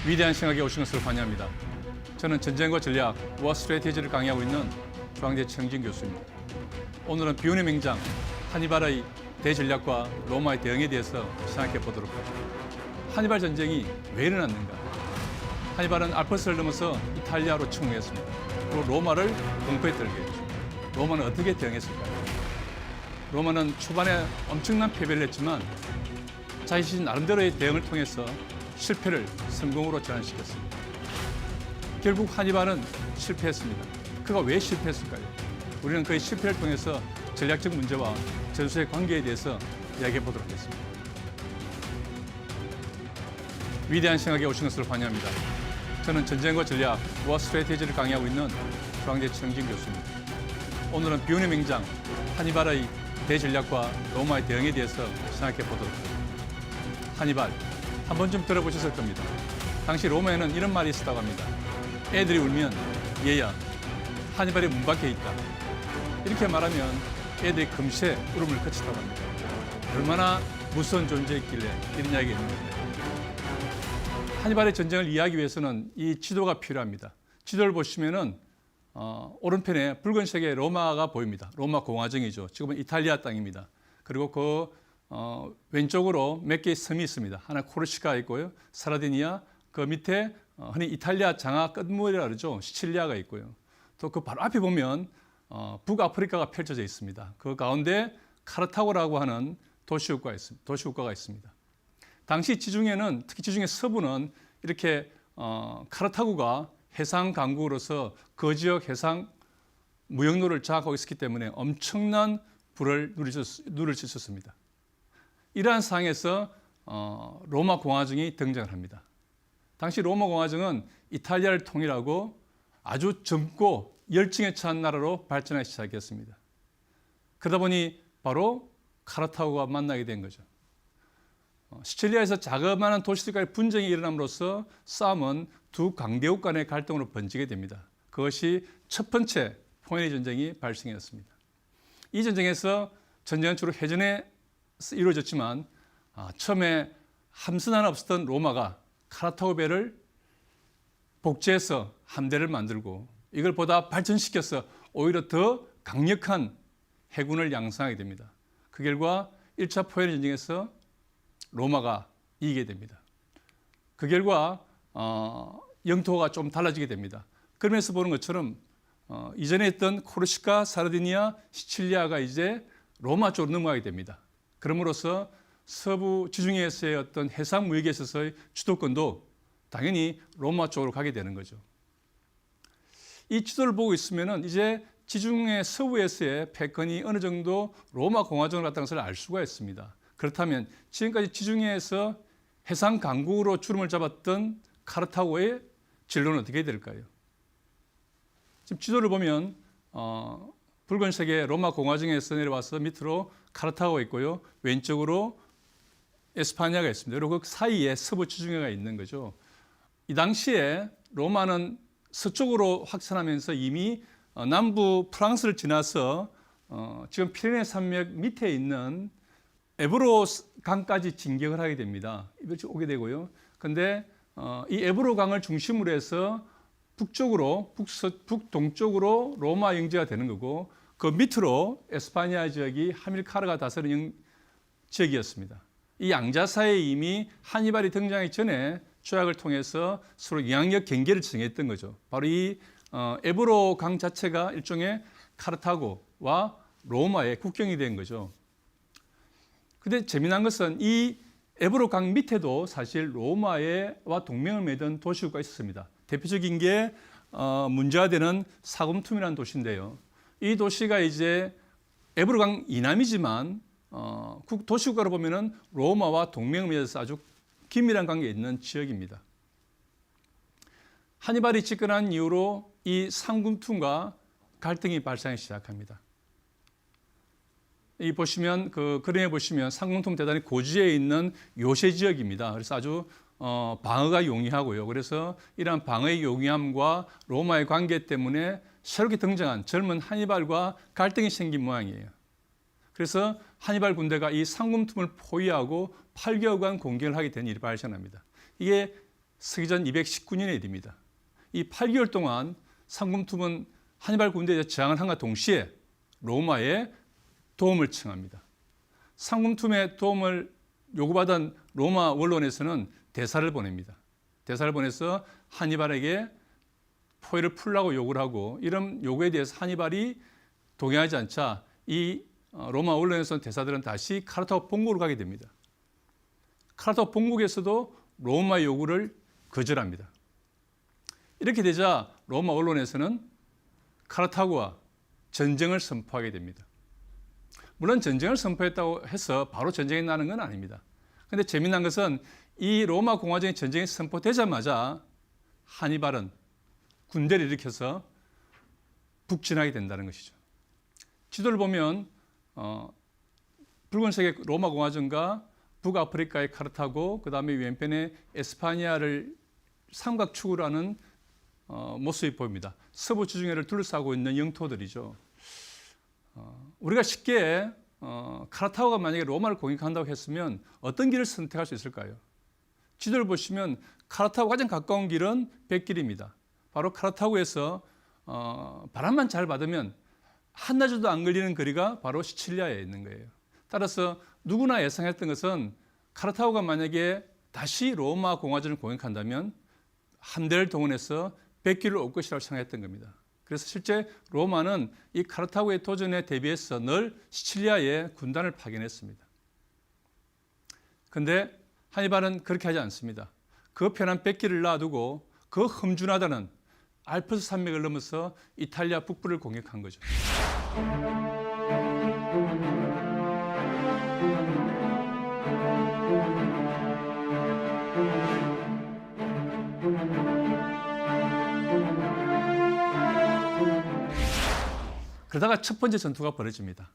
위대한 생각에 오신 것을 환영합니다. 저는 전쟁과 전략, War Strategy를 강의하고 있는 중앙대 최영진 교수입니다. 오늘은 비운의 맹장 하니발의 대전략과 로마의 대응에 대해서 생각해 보도록 하죠. 하니발 전쟁이 왜 일어났는가? 하니발은 알프스를 넘어서 이탈리아로 침공했습니다. 그리고 로마를 공포에 떨게 했죠. 로마는 어떻게 대응했을까요? 로마는 초반에 엄청난 패배를 했지만 자신 나름대로의 대응을 통해서 실패를 성공으로 전환시켰습니다. 결국 하니발은 실패했습니다. 그가 왜 실패했을까요? 우리는 그의 실패를 통해서 전략적 문제와 전술의 관계에 대해서 이야기해 보도록 하겠습니다. 위대한 생각에 오신 것을 환영합니다. 저는 전쟁과 전략, War Strategy를 강의하고 있는 중앙대 최영진 교수입니다. 오늘은 비운의 맹장 하니발의 대전략과 로마의 대응에 대해서 생각해 보도록 하겠습니다. 하니발, 한 번쯤 들어보셨을 겁니다. 당시 로마에는 이런 말이 있었다고 합니다. 애들이 울면 얘야, 하니발이 문 밖에 있다. 이렇게 말하면 애들이 금세 울음을 그쳤다고 합니다. 얼마나 무서운 존재였길래 이런 이야기가 있는 건가요? 하니발의 전쟁을 이해하기 위해서는 이 지도가 필요합니다. 지도를 보시면은 오른편에 붉은색의 로마가 보입니다. 로마 공화정이죠. 지금은 이탈리아 땅입니다. 그리고 그 왼쪽으로 몇 개의 섬이 있습니다. 하나 코르시카 있고요. 사르디니아, 그 밑에 흔히 이탈리아 장화 끝물이라 그러죠. 시칠리아가 있고요. 또 그 바로 앞에 보면 북아프리카가 펼쳐져 있습니다. 그 가운데 카르타고라고 하는 도시국가가 있습니다. 당시 지중해는, 특히 지중해 서부는 이렇게 카르타고가 해상 강국으로서 그 지역 해상 무역로를 장악하고 있었기 때문에 엄청난 부를 누릴 수 있었습니다. 이러한 상황에서 로마 공화정이 등장을 합니다. 당시 로마 공화정은 이탈리아를 통일하고 아주 젊고 열정에 찬 나라로 발전하기 시작했습니다. 그러다 보니 바로 카르타고가 만나게 된 거죠. 시칠리아에서 자그마한 도시들과의 분쟁이 일어남으로써 싸움은 두 강대국 간의 갈등으로 번지게 됩니다. 그것이 첫 번째 포에니 전쟁이 발생했습니다. 이 전쟁에서 전쟁은 주로 해전에 이루어졌지만 처음에 함선 하나 없었던 로마가 카르타고 배를 복제해서 함대를 만들고 이걸 보다 발전시켜서 오히려 더 강력한 해군을 양성하게 됩니다. 그 결과 1차 포에니 전쟁에서 로마가 이기게 됩니다. 그 결과 영토가 좀 달라지게 됩니다. 그러면서 보는 것처럼 이전에 했던 코르시카, 사르디니아, 시칠리아가 이제 로마 쪽으로 넘어가게 됩니다. 그럼으로써 서부 지중해에서의 어떤 해상 무역에 있어서의 주도권도 당연히 로마 쪽으로 가게 되는 거죠. 이 지도를 보고 있으면 이제 지중해 서부에서의 패권이 어느 정도 로마 공화정을 갖다는 것을 알 수가 있습니다. 그렇다면 지금까지 지중해에서 해상 강국으로 주름을 잡았던 카르타고의 진로는 어떻게 될까요? 지금 지도를 보면 붉은색의 로마 공화정에서 내려와서 밑으로 카르타고가 있고요. 왼쪽으로 에스파냐가 있습니다. 그리고 그 사이에 서부 지중해가 있는 거죠. 이 당시에 로마는 서쪽으로 확산하면서 이미 남부 프랑스를 지나서 지금 피레네 산맥 밑에 있는 에브로 강까지 진격을 하게 됩니다. 이렇게 오게 되고요. 그런데 이 에브로 강을 중심으로 해서 북동쪽으로 로마 영지가 되는 거고 그 밑으로 에스파냐 지역이 하밀카르가 다스리는 지역이었습니다. 이 양자 사이에 이미 하니발이 등장하기 전에 조약을 통해서 서로 영향력 경계를 정했던 거죠. 바로 이 에브로 강 자체가 일종의 카르타고와 로마의 국경이 된 거죠. 근데 재미난 것은 이 에브로 강 밑에도 사실 로마와 동맹을 맺은 도시국가 있었습니다. 대표적인 게 문제가 되는 사금툼이라는 도시인데요. 이 도시가 이제 에브로 강 이남이지만 도시국가로 보면은 로마와 동맹을 맺어서 아주 긴밀한 관계에 있는 지역입니다. 하니발이 집권한 이후로 이 상금툼과 갈등이 발생하기 시작합니다. 이 보시면 그 그림에 보시면 상금툼 대단히 고지에 있는 요새 지역입니다. 그래서 아주 방어가 용이하고요. 그래서 이러한 방어의 용이함과 로마의 관계 때문에 새롭게 등장한 젊은 하니발과 갈등이 생긴 모양이에요. 그래서 하니발 군대가 이 상금툼을 포위하고 8개월간 공격을 하게 된 일이 발생합니다. 이게 서기전 219년의 일입니다. 이 8개월 동안 상금투은 하니발 군대에 저항을 한과 동시에 로마에 도움을 청합니다. 상금투의 도움을 요구받은 로마 원론에서는 대사를 보냅니다. 대사를 보내서 하니발에게 포위를 풀라고 요구를 하고, 이런 요구에 대해서 하니발이 동의하지 않자 이 로마 원론에서는 대사들은 다시 카르타고 본국으로 가게 됩니다. 카르타고 본국에서도 로마의 요구를 거절합니다. 이렇게 되자 로마 언론에서는 카르타고와 전쟁을 선포하게 됩니다. 물론 전쟁을 선포했다고 해서 바로 전쟁이 나는 건 아닙니다. 그런데 재미난 것은 이 로마 공화정의 전쟁이 선포되자마자 하니발은 군대를 일으켜서 북진하게 된다는 것이죠. 지도를 보면 붉은색의 로마 공화정과 북아프리카의 카르타고, 그 다음에 왼편의 에스파니아를 삼각축으로 하는 모습이 보입니다. 서부 지중해를 둘러싸고 있는 영토들이죠. 우리가 쉽게 카르타고가 만약에 로마를 공격한다고 했으면 어떤 길을 선택할 수 있을까요? 지도를 보시면 카르타고 가장 가까운 길은 백길입니다. 바로 카르타고에서 바람만 잘 받으면 한나절도 안 걸리는 거리가 바로 시칠리아에 있는 거예요. 따라서 누구나 예상했던 것은 카르타고가 만약에 다시 로마 공화정을 공격한다면 함대를 동원해서 백길을 올 것이라고 생각했던 겁니다. 그래서 실제 로마는 이 카르타고의 도전에 대비해서 늘 시칠리아에 군단을 파견했습니다. 그런데 하니발은 그렇게 하지 않습니다. 그 편한 백길을 놔두고 그 험준하다는 알프스 산맥을 넘어서 이탈리아 북부를 공격한 거죠. 그러다가 첫 번째 전투가 벌어집니다.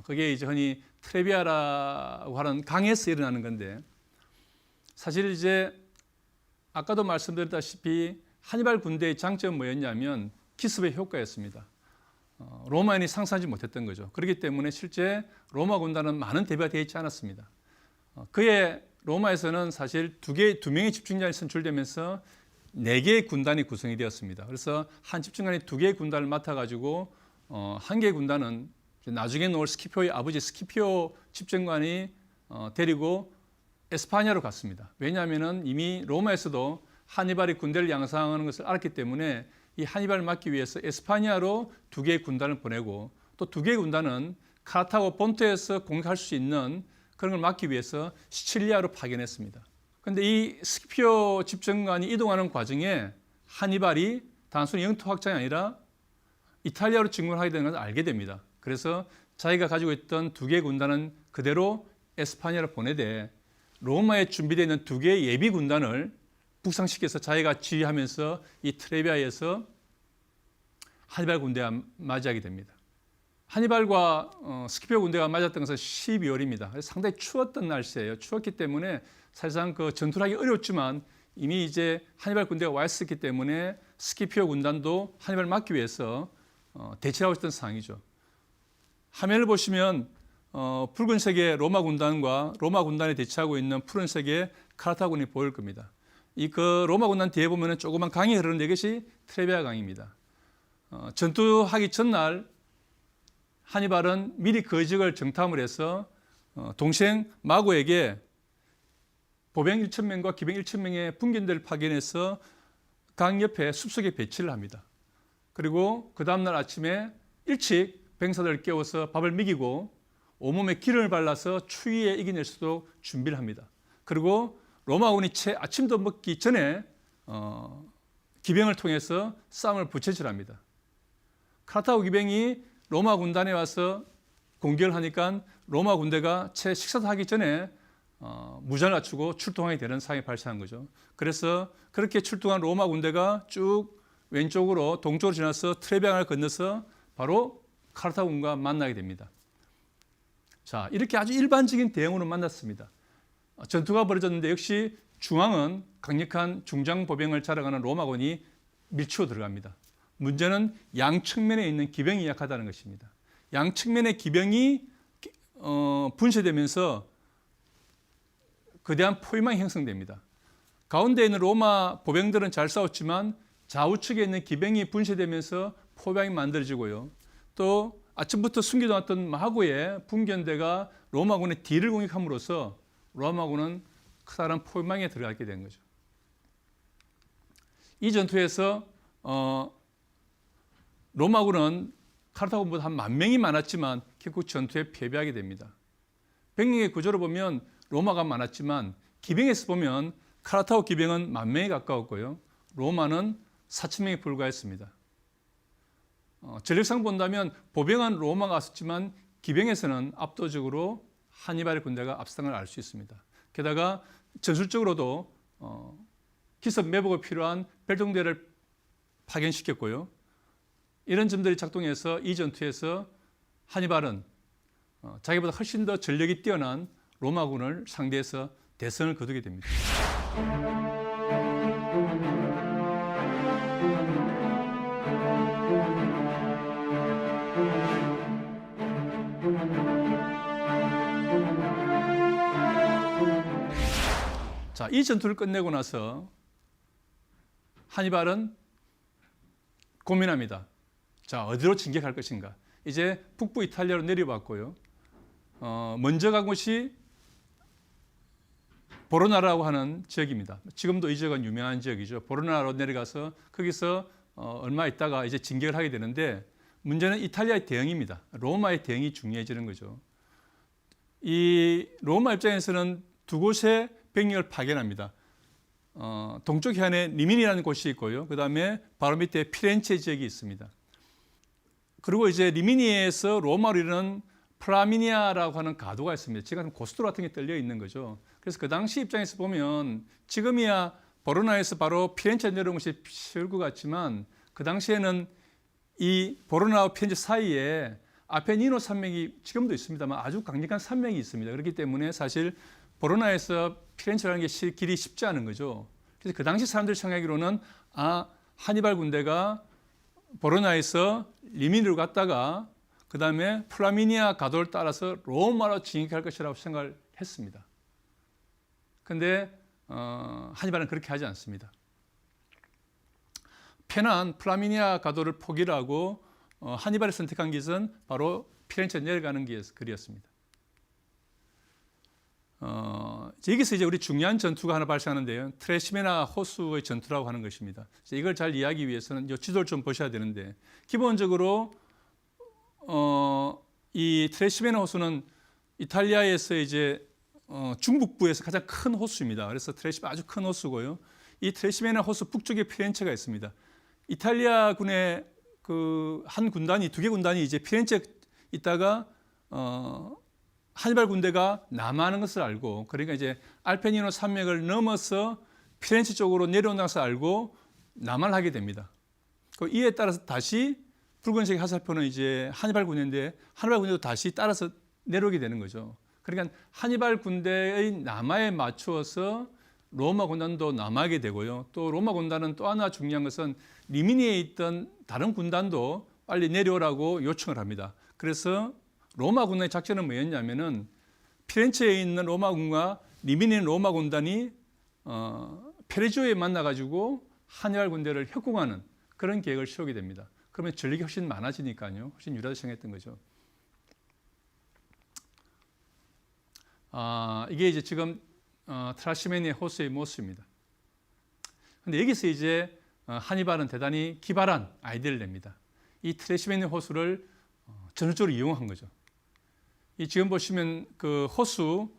그게 이제 흔히 트레비아라고 하는 강에서 일어나는 건데, 사실 이제 아까도 말씀드렸다시피 하니발 군대의 장점은 뭐였냐면 기습의 효과였습니다. 로마인이 상상하지 못했던 거죠. 그렇기 때문에 실제 로마 군단은 많은 대비가 되어 있지 않았습니다. 그의 로마에서는 사실 두 명의 집중자가 선출되면서 4개의 군단이 구성이 되었습니다. 그래서 한 집중관이 2개의 군단을 맡아가지고 한 개의 군단은 나중에 놓을 스키피오의 아버지 스키피오 집정관이 데리고 에스파냐로 갔습니다. 왜냐하면 이미 로마에서도 하니발이 군대를 양성하는 것을 알았기 때문에 이 하니발을 막기 위해서 에스파냐로 2개의 군단을 보내고, 또 2개의 군단은 카르타고 본토에서 공격할 수 있는 그런 걸 막기 위해서 시칠리아로 파견했습니다. 그런데 이 스키피오 집정관이 이동하는 과정에 하니발이 단순히 영토 확장이 아니라 이탈리아로 진군하게 되는 것을 알게 됩니다. 그래서 자기가 가지고 있던 2개의 군단은 그대로 에스파냐로 보내되 로마에 준비되어 있는 2개의 예비 군단을 북상시켜서 자기가 지휘하면서 이 트레비아에서 하니발 군대와 맞이하게 됩니다. 하니발과 스키피오 군대가 맞았던 것은 12월입니다. 상당히 추웠던 날씨예요. 추웠기 때문에 사실상 그 전투를 하기 어려웠지만 이미 이제 하니발 군대가 와 있었기 때문에 스키피오 군단도 하니발을 막기 위해서 대치하고 있던 상황이죠. 화면을 보시면 붉은색의 로마 군단과 로마 군단에 대치하고 있는 푸른색의 카르타고군이 보일 겁니다. 그 로마 군단 뒤에 보면 조그만 강이 흐르는 이것이 트레비아 강입니다. 전투하기 전날 하니발은 미리 그 지역을 정탐을 해서 동생 마고에게 보병 1,000명과 기병 1,000명의 분견대를 파견해서 강 옆에 숲속에 배치를 합니다. 그리고 그 다음날 아침에 일찍 병사들을 깨워서 밥을 먹이고 온몸에 기름을 발라서 추위에 이겨낼 수도 준비를 합니다. 그리고 로마군이 채 아침도 먹기 전에 기병을 통해서 싸움을 부채질합니다. 카르타고 기병이 로마 군단에 와서 공격을 하니까 로마 군대가 채 식사도 하기 전에 무장을 갖추고 출동하게 되는 상황이 발생한 거죠. 그래서 그렇게 출동한 로마 군대가 쭉 왼쪽으로 동쪽으로 지나서 트레비아강을 건너서 바로 카르타고군과 만나게 됩니다. 자, 이렇게 아주 일반적인 대응으로 만났습니다. 전투가 벌어졌는데 역시 중앙은 강력한 중장보병을 자랑하는 로마군이 밀치고 들어갑니다. 문제는 양측면에 있는 기병이 약하다는 것입니다. 양측면의 기병이 분쇄되면서 거대한 포위망이 형성됩니다. 가운데 있는 로마 보병들은 잘 싸웠지만 좌우측에 있는 기병이 분쇄되면서 포병이 만들어지고요. 또 아침부터 숨겨놨던 마구의 분견대가 로마군의 뒤를 공격함으로써 로마군은 커다란 포위망에 들어가게 된 거죠. 이 전투에서 로마군은 카르타고보다 한 10,000명이 많았지만 결국 전투에 패배하게 됩니다. 병력의 구조를 보면 로마가 많았지만 기병에서 보면 카르타고 기병은 10,000명에 가까웠고요. 로마는 4,000명에 불과했습니다. 전력상 본다면 보병은 로마가 앞섰지만 기병에서는 압도적으로 하니발의 군대가 앞서는 걸 알 수 있습니다. 게다가 전술적으로도 기습 매복이 필요한 별동대를 파견시켰고요. 이런 점들이 작동해서 이 전투에서 하니발은 자기보다 훨씬 더 전력이 뛰어난 로마군을 상대해서 대승을 거두게 됩니다. 자, 이 전투를 끝내고 나서 하니발은 고민합니다. 자, 어디로 진격할 것인가? 이제 북부 이탈리아로 내려왔고요. 먼저 간 곳이 보로나라고 하는 지역입니다. 지금도 이 지역은 유명한 지역이죠. 보로나로 내려가서 거기서 얼마 있다가 이제 진격을 하게 되는데 문제는 이탈리아의 대응입니다. 로마의 대응이 중요해지는 거죠. 이 로마 입장에서는 두 곳에 병력을 파견합니다. 동쪽 해안에 리미니라는 곳이 있고요. 그 다음에 바로 밑에 피렌체 지역이 있습니다. 그리고 이제 리미니에서 로마로 이르는 플라미니아라고 하는 가도가 있습니다. 지금 고속도로 같은 게 떨려 있는 거죠. 그래서 그 당시 입장에서 보면 지금이야 보로나에서 바로 피렌체 내려온 것이 쉬울 것 같지만 그 당시에는 이 보로나와 피렌체 사이에 아페니노 산맥이 지금도 있습니다만 아주 강력한 산맥이 있습니다. 그렇기 때문에 사실 보로나에서 피렌체라는 게 길이 쉽지 않은 거죠. 그래서 그 당시 사람들이 생각하기로는 하니발 군대가 보로나에서 리미니로 갔다가 그 다음에 플라미니아 가도를 따라서 로마로 진격할 것이라고 생각을 했습니다. 그런데 하니발은 그렇게 하지 않습니다. 편한 플라미니아 가도를 포기를 하고 하니발이 선택한 길은 바로 피렌체 내려가는 길이었습니다. 여기서 이제 우리 중요한 전투가 하나 발생하는데요. 트레시메나 호수의 전투라고 하는 것입니다. 이걸 잘 이해하기 위해서는 이 지도를 좀 보셔야 되는데 기본적으로 이 트레시메나 호수는 이탈리아에서 이제 중북부에서 가장 큰 호수입니다. 그래서 트레시메나 아주 큰 호수고요. 이 트레시메나 호수 북쪽에 피렌체가 있습니다. 이탈리아군의 그 한 군단이 두 개 군단이 이제 피렌체에 있다가 하니발 군대가 남하하는 것을 알고 그러니까 이제 알페니노 산맥을 넘어서 피렌체 쪽으로 내려온 것을 알고 남하를 하게 됩니다. 이에 따라서 다시 붉은색 화살표는 이제 하니발 군대인데 하니발 군대도 다시 따라서 내려오게 되는 거죠. 그러니까 하니발 군대의 남하에 맞추어서 로마 군단도 남하게 되고요. 또 로마 군단은 또 하나 중요한 것은 리미니에 있던 다른 군단도 빨리 내려오라고 요청을 합니다. 그래서 로마 군단의 작전은 뭐였냐면은 피렌체에 있는 로마군과 리미니의 로마 군단이 페레지오에 만나가지고 하니발 군대를 협공하는 그런 계획을 세우게 됩니다. 그러면 전력이 훨씬 많아지니까요. 훨씬 유리하다고 생각했던 거죠. 이게 이제 지금 트라시메니 호수의 모습입니다. 그런데 여기서 이제 하니발은 대단히 기발한 아이디어를 냅니다. 이 트라시메니 호수를 전술적으로 이용한 거죠. 이 지금 보시면 그 호수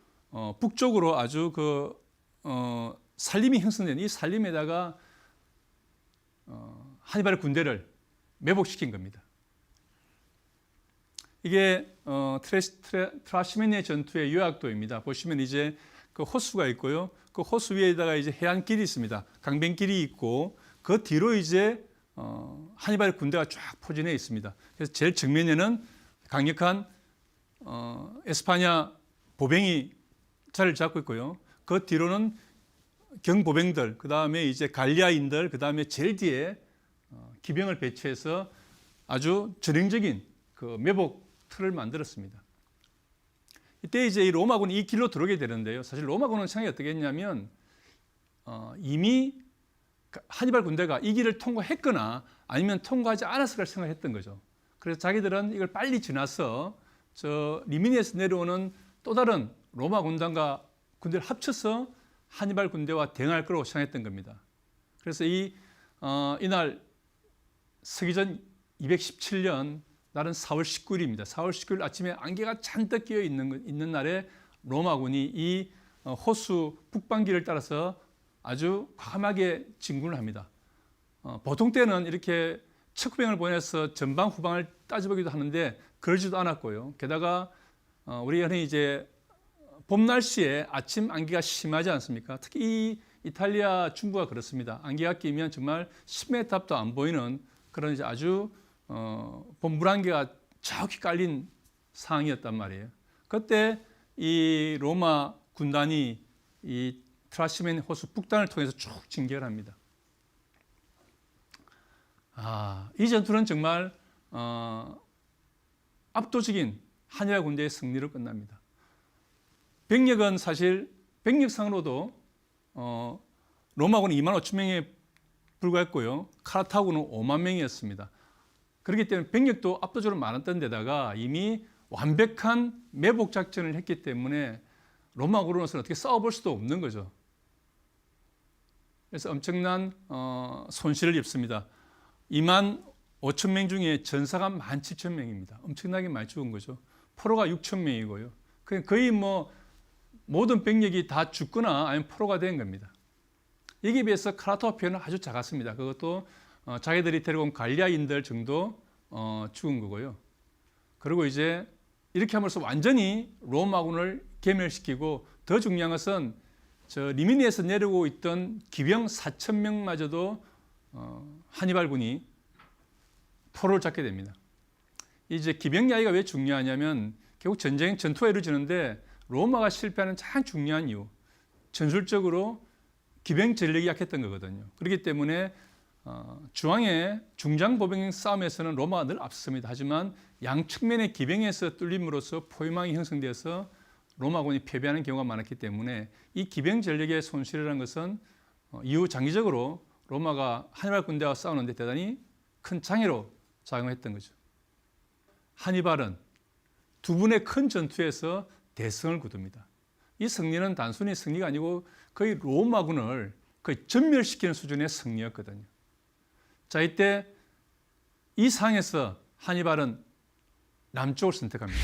북쪽으로 아주 그 산림이 형성된 이 산림에다가 하니발의 군대를 매복시킨 겁니다. 이게 트라시메니 전투의 요약도입니다. 보시면 이제 그 호수가 있고요. 그 호수 위에다가 이제 해안길이 있습니다. 강변길이 있고 그 뒤로 이제 하니발의 군대가 쫙 포진해 있습니다. 그래서 제일 정면에는 강력한 에스파냐 보병이 자리를 잡고 있고요. 그 뒤로는 경보병들, 그 다음에 이제 갈리아인들, 그 다음에 제일 뒤에 기병을 배치해서 아주 전형적인 그 매복 틀을 만들었습니다. 이때 이제 이 로마군이 이 길로 들어오게 되는데요. 사실 로마군은 생각이 어떻게 했냐면 이미 하니발 군대가 이 길을 통과했거나 아니면 통과하지 않았을 걸 생각했던 거죠. 그래서 자기들은 이걸 빨리 지나서 저 리미니에서 내려오는 또 다른 로마 군단과 군대를 합쳐서 하니발 군대와 대응할 거라고 생각했던 겁니다. 그래서 이날 서기전 217년 날은 4월 19일입니다. 4월 19일 아침에 안개가 잔뜩 끼어 있는 날에 로마군이 이 호수 북방길을 따라서 아주 과감하게 진군을 합니다. 보통 때는 이렇게 척후병을 보내서 전방 후방을 따져보기도 하는데 그러지도 않았고요. 게다가 우리 현행 이제 봄 날씨에 아침 안개가 심하지 않습니까? 특히 이 이탈리아 중부가 그렇습니다. 안개가 끼면 정말 10m 앞도 안 보이는 그런 이제 아주 봄 물안개가 저기 깔린 상황이었단 말이에요. 그때 이 로마 군단이 이 트라시메니 호수 북단을 통해서 쭉 진격을 합니다. 이 전투는 정말 압도적인 하니발 군대의 승리로 끝납니다. 병력은 사실 병력상으로도 로마군은 2만 5천 명에 불과했고요. 카르타고는 5만 명이었습니다. 그렇기 때문에 병력도 압도적으로 많았던 데다가 이미 완벽한 매복 작전을 했기 때문에 로마군으로서는 어떻게 싸워볼 수도 없는 거죠. 그래서 엄청난 손실을 입습니다. 2만 5천 명 중에 전사가 1만 7천 명입니다. 엄청나게 많이 죽은 거죠. 포로가 6천 명이고요. 거의 뭐 모든 병력이 다 죽거나 아니면 포로가 된 겁니다. 여기에 비해서 카라타고 편은 아주 작았습니다. 그것도 자기들이 데려온 갈리아인들 정도 죽은 거고요. 그리고 이제 이렇게 함으로써 완전히 로마군을 괴멸시키고 더 중요한 것은 저 리미니에서 내려오고 있던 기병 4천 명마저도 하니발군이 포로를 잡게 됩니다. 이제 기병 이야기가 왜 중요하냐면 결국 전투가 이루어지는데 로마가 실패하는 가장 중요한 이유, 전술적으로 기병 전력이 약했던 거거든요. 그렇기 때문에 중앙의 중장보병 싸움에서는 로마가 늘 앞섰습니다. 하지만 양측면의 기병에서 뚫림으로써 포위망이 형성되어서 로마군이 패배하는 경우가 많았기 때문에 이 기병 전력의 손실이라는 것은 이후 장기적으로 로마가 하니발 군대와 싸우는데 대단히 큰 장애로 작용했던 거죠. 하니발은 두 분의 큰 전투에서 대승을 거둡니다. 이 승리는 단순히 승리가 아니고 거의 로마군을 거의 전멸시키는 수준의 승리였거든요. 자, 이때 이 상황에서 하니발은 남쪽을 선택합니다.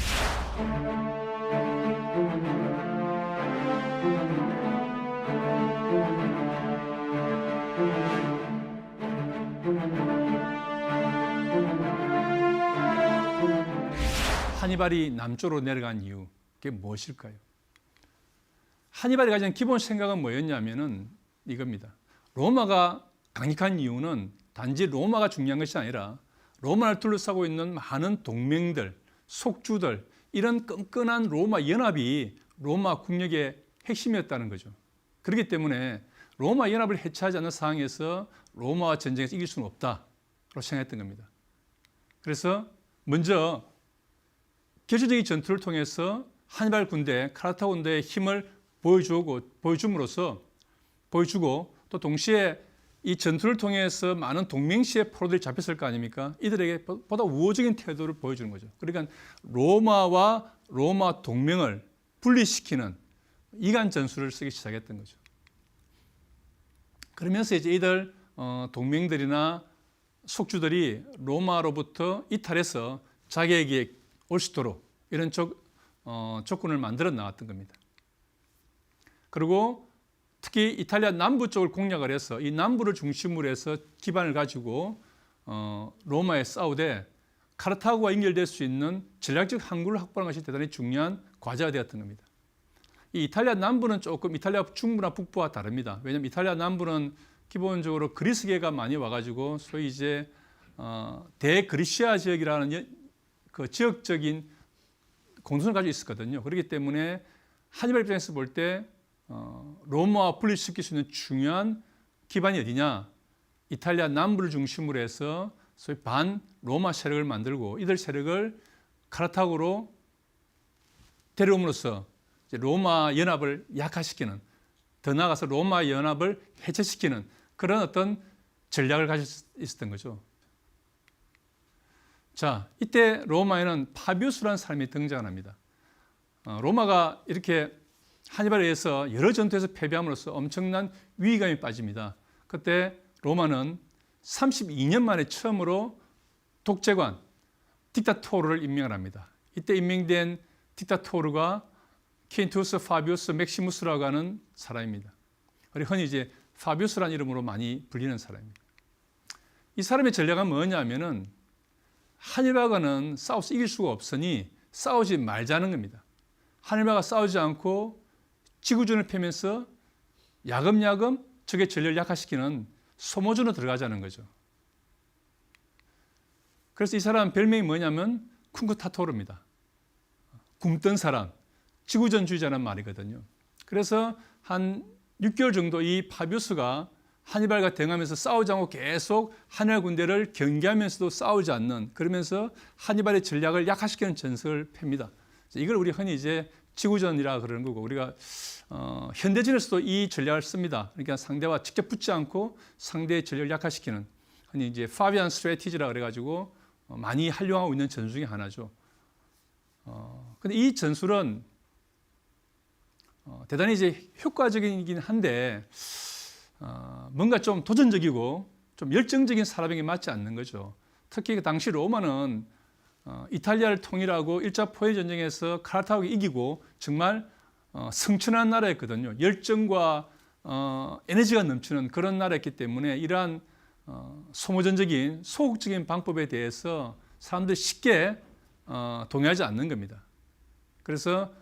하니발이 남쪽으로 내려간 이유, 그게 무엇일까요? 하니발이 가진 기본 생각은 뭐였냐면은 이겁니다. 로마가 강력한 이유는 단지 로마가 중요한 것이 아니라 로마를 둘러싸고 있는 많은 동맹들, 속주들, 이런 끈끈한 로마 연합이 로마 국력의 핵심이었다는 거죠. 그렇기 때문에 로마 연합을 해체하지 않는 상황에서 로마와 전쟁에서 이길 수는 없다고 생각했던 겁니다. 그래서 먼저 결정적인 전투를 통해서 하니발 군대, 카르타고 군대의 힘을 보여주고 또 동시에 이 전투를 통해서 많은 동맹시의 포로들이 잡혔을 거 아닙니까? 이들에게 보다 우호적인 태도를 보여주는 거죠. 그러니까 로마와 로마 동맹을 분리시키는 이간 전술을 쓰기 시작했던 거죠. 그러면서 이제 이들 동맹들이나 속주들이 로마로부터 이탈해서 자기에게 올 수 있도록 이런 조건을 만들어 나왔던 겁니다. 그리고 특히 이탈리아 남부 쪽을 공략을 해서 이 남부를 중심으로 해서 기반을 가지고 로마에 싸우되 카르타고와 연결될 수 있는 전략적 항구를 확보하는 것이 대단히 중요한 과제가 되었던 겁니다. 이 이탈리아 남부는 조금 이탈리아 중부나 북부와 다릅니다. 왜냐하면 이탈리아 남부는 기본적으로 그리스계가 많이 와가지고 소위 이제 대그리시아 지역이라는 그 지역적인 공통을 가지고 있었거든요. 그렇기 때문에 하니발 입장에서 볼 때 로마와 분리시킬 수 있는 중요한 기반이 어디냐? 이탈리아 남부를 중심으로 해서 소위 반 로마 세력을 만들고 이들 세력을 카르타고로 데려옴으로써 이제 로마 연합을 약화시키는 더 나아가서 로마 연합을 해체시키는 그런 어떤 전략을 가지고 있었던 거죠. 자, 이때 로마에는 파비우스라는 사람이 등장합니다. 로마가 이렇게 하니발에 의해서 여러 전투에서 패배함으로써 엄청난 위기감에 빠집니다. 그때 로마는 32년 만에 처음으로 독재관, 딕타토르를 임명을 합니다. 이때 임명된 딕타토르가 퀸투스 파비우스 맥시무스라고 하는 사람입니다. 그리고 흔히 이제 파비우스라는 이름으로 많이 불리는 사람입니다. 이 사람의 전략은 뭐냐면은 하니발과는 싸워서 이길 수가 없으니 싸우지 말자는 겁니다. 하니발과 싸우지 않고 지구전을 펴면서 야금야금 적의 전력을 약화시키는 소모전으로 들어가자는 거죠. 그래서 이 사람 별명이 뭐냐면 쿵쿠타토르입니다. 굶던 사람, 지구전주의자라는 말이거든요. 그래서 한 6개월 정도 이 파비우스가 하니발과 대응하면서 싸우지 않고 계속 하니발 군대를 경계하면서도 싸우지 않는, 그러면서 하니발의 전략을 약화시키는 전술을 팹니다. 이걸 우리 흔히 이제 지구전이라 그러는 거고, 우리가 현대전에서도 이 전략을 씁니다. 그러니까 상대와 직접 붙지 않고 상대의 전력을 약화시키는, 흔히 이제 파비안 스트래티지라 그래가지고 많이 활용하고 있는 전술 중에 하나죠. 근데 이 전술은 대단히 이제 효과적이긴 한데 뭔가 좀 도전적이고 좀 열정적인 사람에게 맞지 않는 거죠. 특히 그 당시 로마는 이탈리아를 통일하고 1차 포에 전쟁에서 카르타고를 이기고 정말 승천한 나라였거든요. 열정과 에너지가 넘치는 그런 나라였기 때문에 이러한 소모전적인 소극적인 방법에 대해서 사람들이 쉽게 동의하지 않는 겁니다. 그래서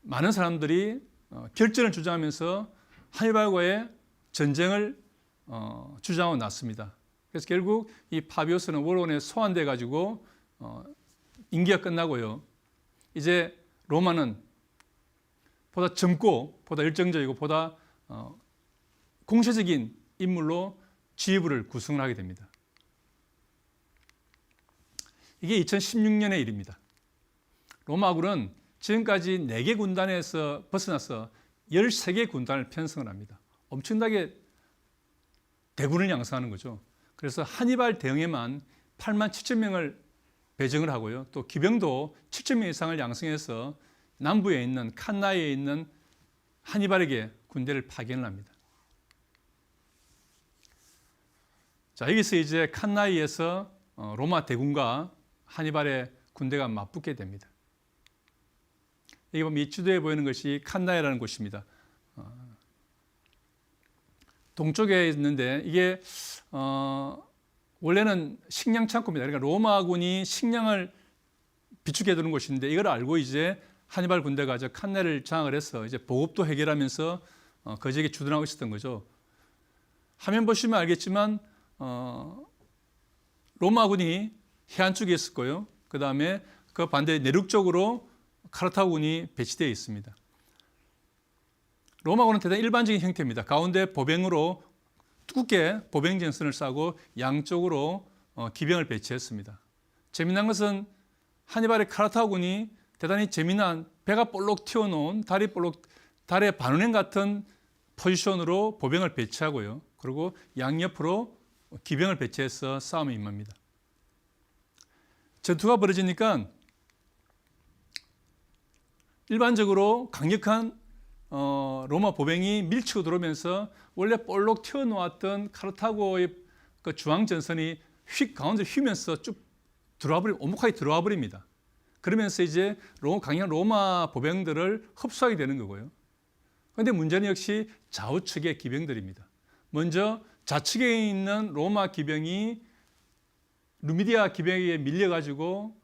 많은 사람들이 결전을 주장하면서 하니발과의 전쟁을 주장하고 났습니다. 그래서 결국 이 파비우스는 워론에 소환돼 가지고 임기가 끝나고요. 이제 로마는 보다 젊고 보다 열정적이고 보다 공세적인 인물로 지휘부를 구성을 하게 됩니다. 이게 2016년의 일입니다. 로마군은 지금까지 4개 군단에서 벗어나서 13개 군단을 편성을 합니다. 엄청나게 대군을 양성하는 거죠. 그래서 하니발 대응에만 8만 7천 명을 배정을 하고요. 또 기병도 7천 명 이상을 양성해서 남부에 있는 칸나이에 있는 하니발에게 군대를 파견을 합니다. 자, 여기서 이제 칸나이에서 로마 대군과 하니발의 군대가 맞붙게 됩니다. 여기 보면 이 지도에 보이는 것이 칸나이라는 곳입니다. 동쪽에 있는데 이게 원래는 식량 창고입니다. 그러니까 로마군이 식량을 비축해 두는 곳인데 이걸 알고 이제 하니발 군대가 저 칸나이를 장악을 해서 이제 보급도 해결하면서 그 지역에 주둔하고 있었던 거죠. 화면 보시면 알겠지만 로마군이 해안 쪽에 있었고요. 그 다음에 그 반대 내륙 쪽으로 카르타고군이 배치되어 있습니다. 로마군은 대단히 일반적인 형태입니다. 가운데 보병으로 두껍게 보병 전선을 싸고 양쪽으로 기병을 배치했습니다. 재미난 것은 하니발의 카르타고군이 대단히 재미난 배가 볼록 튀어놓은 달의 반운행 같은 포지션으로 보병을 배치하고요. 그리고 양옆으로 기병을 배치해서 싸움에 임합니다. 전투가 벌어지니까 일반적으로 강력한 로마 보병이 밀치고 들어오면서 원래 볼록 튀어놓았던 카르타고의 그 중앙 전선이 가운데로 휘면서 쭉 오목하게 들어와 버립니다. 그러면서 이제 강력한 로마 보병들을 흡수하게 되는 거고요. 그런데 문제는 역시 좌우측의 기병들입니다. 먼저 좌측에 있는 로마 기병이 누미디아 기병에게 밀려가지고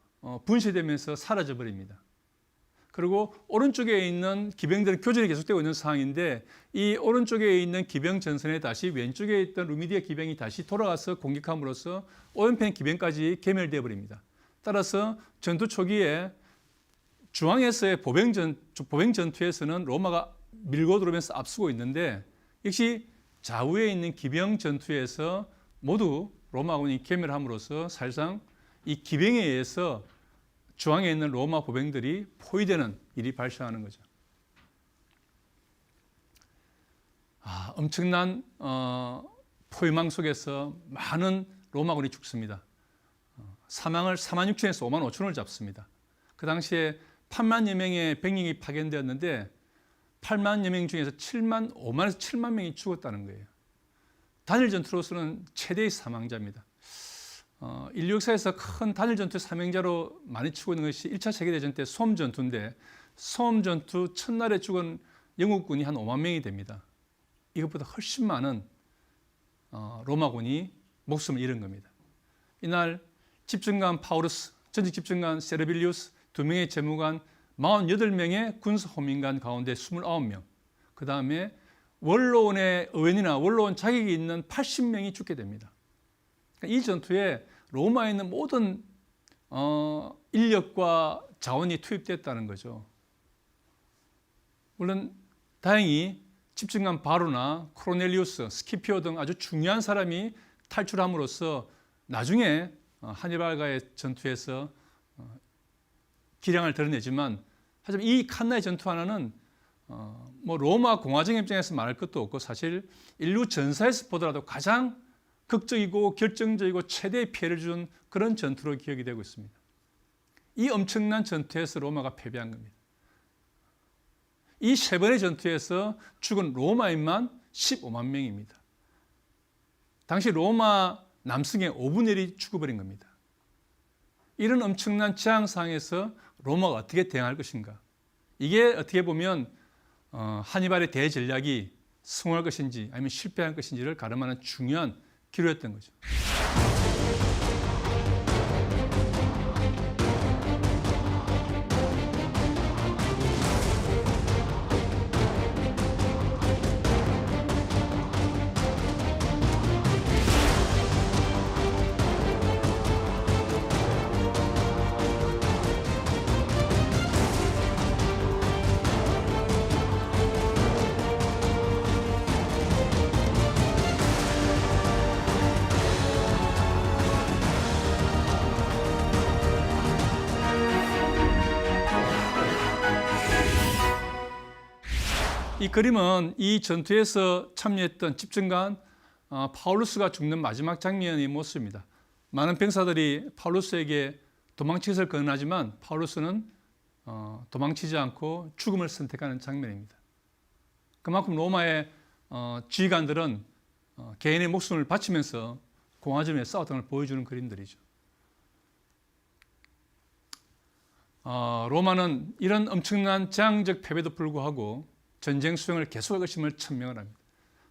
분쇄되면서 사라져 버립니다. 그리고 오른쪽에 있는 기병들은 교전이 계속되고 있는 상황인데 이 오른쪽에 있는 기병 전선에 다시 왼쪽에 있던 루미디아 기병이 다시 돌아가서 공격함으로써 오른편 기병까지 괴멸되어 버립니다. 따라서 전투 초기에 중앙에서의 보병 전투에서는 로마가 밀고 들어오면서 앞서고 있는데 역시 좌우에 있는 기병 전투에서 모두 로마군이 괴멸함으로써 사실상 이 기병에 의해서 중앙에 있는 로마 보병들이 포위되는 일이 발생하는 거죠. 엄청난 포위망 속에서 많은 로마군이 죽습니다. 사망을 46,000에서 55,000을 잡습니다. 그 당시에 8만여 명의 병력이 파견되었는데 8만여 명 중에서 5만에서 7만 명이 죽었다는 거예요. 단일 전투로서는 최대의 사망자입니다. 인류 역사에서 큰 단일 전투 사망자로 많이 치고 있는 것이 1차 세계대전 때 소음 전투인데 소음 전투 첫날에 죽은 영국군이 한 5만 명이 됩니다. 이것보다 훨씬 많은 로마군이 목숨을 잃은 겁니다. 이날 집정관 파우루스, 전직 집정관 세르빌리우스, 2명의 재무관, 48명의 군사 호민관 가운데 29명, 그 다음에 원로원의 의원이나 원로원 자격이 있는 80명이 죽게 됩니다. 이 전투에 로마에 있는 모든 인력과 자원이 투입됐다는 거죠. 물론 다행히 집정관 바로나 코르넬리우스, 스키피오 등 아주 중요한 사람이 탈출함으로써 나중에 하니발과의 전투에서 기량을 드러내지만 하지만 이 칸나의 전투 하나는 로마 공화정 입장에서 말할 것도 없고 사실 인류 전사에서 보더라도 가장 극적이고 결정적이고 최대의 피해를 준 그런 전투로 기억이 되고 있습니다. 이 엄청난 전투에서 로마가 패배한 겁니다. 이 세 번의 전투에서 죽은 로마인만 15만 명입니다. 당시 로마 남성의 5분의 1이 죽어버린 겁니다. 이런 엄청난 재앙 상황에서 로마가 어떻게 대응할 것인가? 이게 어떻게 보면 하니발의 대전략이 성공할 것인지 아니면 실패할 것인지를 가름하는 중요한 기로였던 거죠. 이 그림은 이 전투에서 참여했던 집정관 파울루스가 죽는 마지막 장면의 모습입니다. 많은 병사들이 파울루스에게 도망치기를 권하지만 파울루스는 도망치지 않고 죽음을 선택하는 장면입니다. 그만큼 로마의 지휘관들은 개인의 목숨을 바치면서 공화정에 싸웠던 걸 보여주는 그림들이죠. 로마는 이런 엄청난 재앙적 패배도 불구하고 전쟁 수행을 계속할 것임을 천명을 합니다.